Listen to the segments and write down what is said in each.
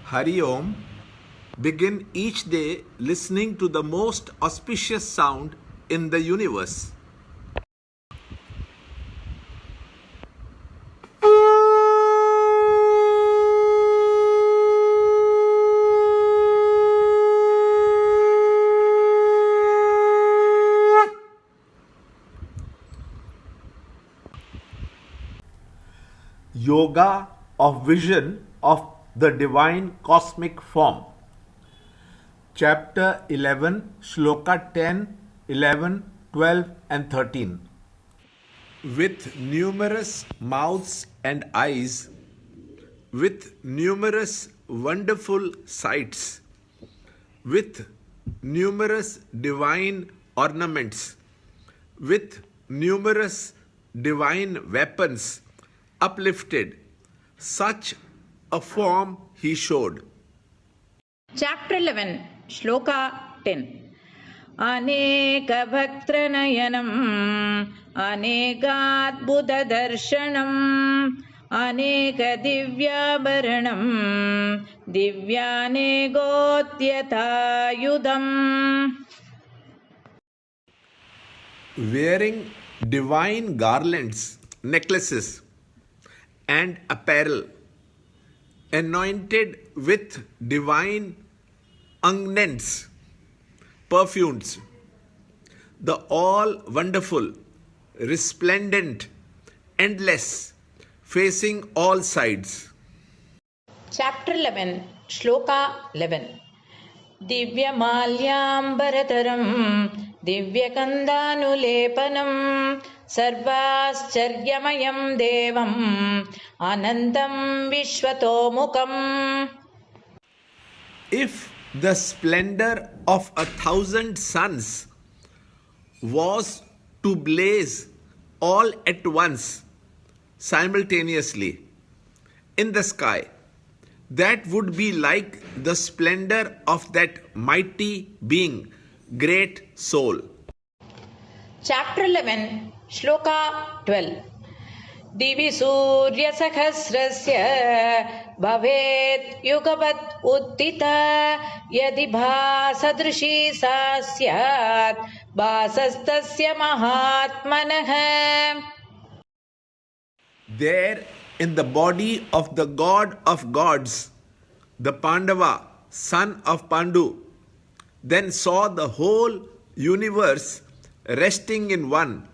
Hari Om. Begin each day listening to the most auspicious sound in the universe. Yoga of Vision of the Divine Cosmic Form. Chapter 11, Shloka 10, 11, 12 and 13. With numerous mouths and eyes, with numerous wonderful sights, with numerous divine ornaments, with numerous divine weapons uplifted, such a form he showed. Chapter 11, Shloka 10. Aneka bhaktranayana anekadbhuta darshanam aneka divyabaranam divyanegotyatayudam. Wearing divine garlands, necklaces, and apparel, anointed with divine unguents, perfumes, the all-wonderful, resplendent, endless, facing all sides. Chapter 11, Shloka 11. Divyamalyambaratam divyakandanulepanam sarvascharyamayam devam anantam vishwatomukam. If the splendor of 1,000 suns was to blaze all at once, simultaneously, in the sky, that would be like the splendor of that mighty being, great soul. Chapter 11, Shloka 12. Divi Surya Sakhasrasya Bhavet Yugavat Uttita Yadi Bhasadrishi Sasyat Bhasastasya Mahatmanah. There, in the body of the god of gods, the Pandava, son of Pandu, then saw the whole universe resting in one,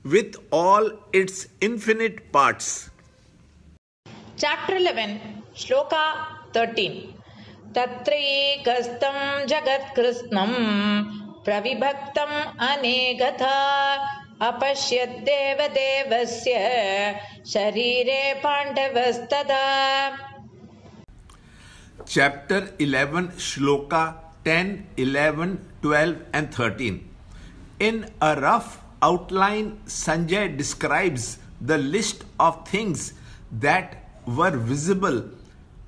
with all its infinite parts. Chapter 11, Shloka 13. Tatraikastam jagat krishnam pravibhaktam anegatha apashyad deva devasya sharire pandavastada. Chapter 11, Shloka 10, 11, 12 and 13. In a rough outline, Sanjay describes the list of things that were visible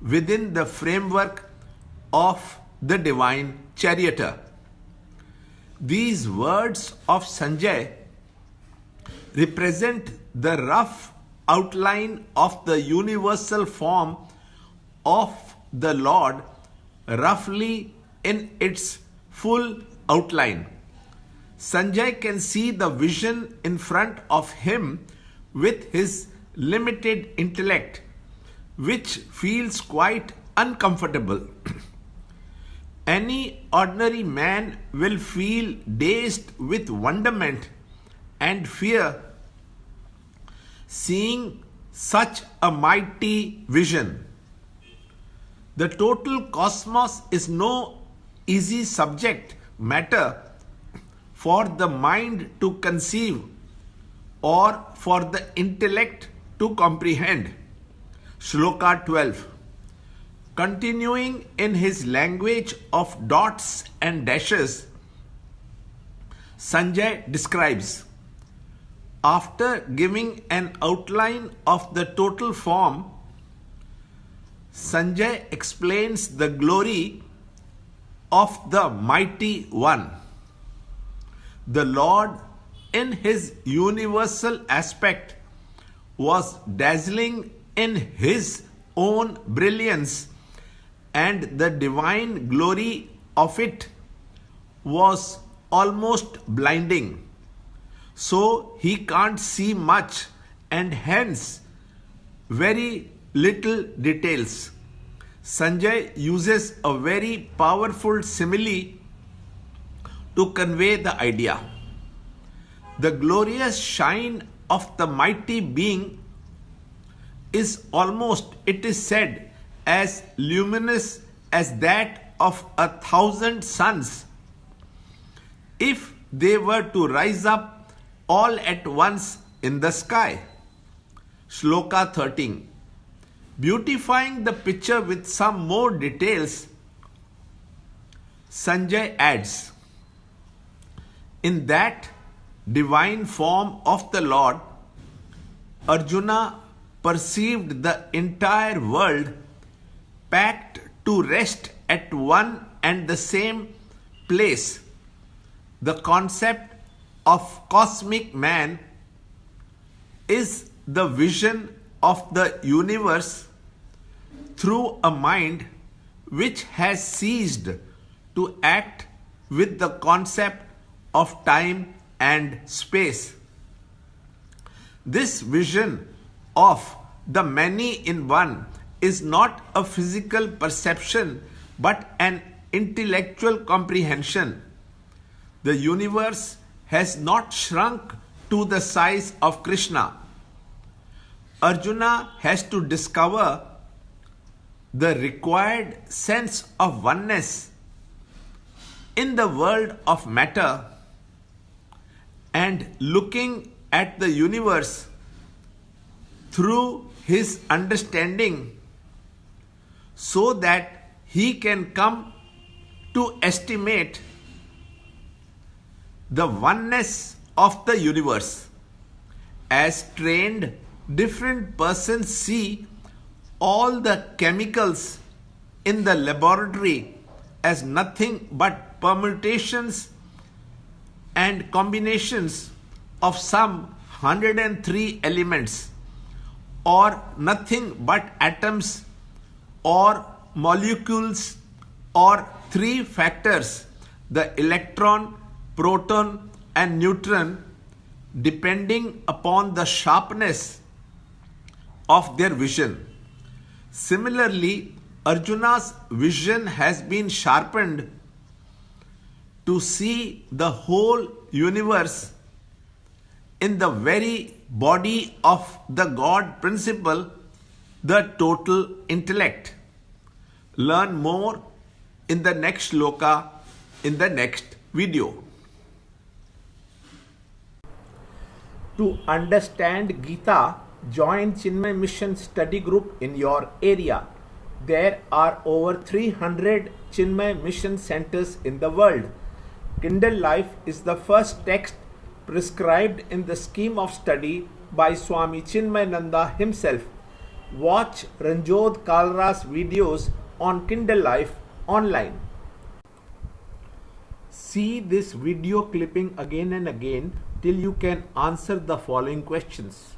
within the framework of the divine charioteer. These words of Sanjay represent the rough outline of the universal form of the Lord, roughly in its full outline. Sanjay can see the vision in front of him with his limited intellect, which feels quite uncomfortable. Any ordinary man will feel dazed with wonderment and fear seeing such a mighty vision. The total cosmos is no easy subject matter for the mind to conceive or for the intellect to comprehend. Shloka 12. Continuing in his language of dots and dashes, Sanjay describes, after giving an outline of the total form, Sanjay explains the glory of the Mighty One. The Lord, in his universal aspect, was dazzling in his own brilliance and the divine glory of it was almost blinding. So he can't see much and hence very little details. Sanjay uses a very powerful simile to convey the idea. The glorious shine of the mighty being is almost, it is said, as luminous as that of 1,000 suns if they were to rise up all at once in the sky. Shloka 13. Beautifying the picture with some more details, Sanjay adds, in that divine form of the Lord, Arjuna perceived the entire world packed to rest at one and the same place. The concept of cosmic man is the vision of the universe through a mind which has ceased to act with the concept of time and space. This vision of the many in one is not a physical perception but an intellectual comprehension. The universe has not shrunk to the size of Krishna. Arjuna has to discover the required sense of oneness in the world of matter, and looking at the universe through his understanding so that he can come to estimate the oneness of the universe. As trained, different persons see all the chemicals in the laboratory as nothing but permutations and combinations of some 103 elements, or nothing but atoms or molecules, or three factors, the electron, proton and neutron, depending upon the sharpness of their vision. Similarly, Arjuna's vision has been sharpened to see the whole universe in the very body of the God principle, the total intellect. Learn more in the next shloka in the next video. To understand Gita, join Chinmaya Mission study group in your area. There are over 300 Chinmaya Mission centers in the world. Kindle Life is the first text prescribed in the scheme of study by Swami Chinmayananda himself. Watch Ranjod Kalra's videos on Kindle Life online. See this video clipping again and again till you can answer the following questions.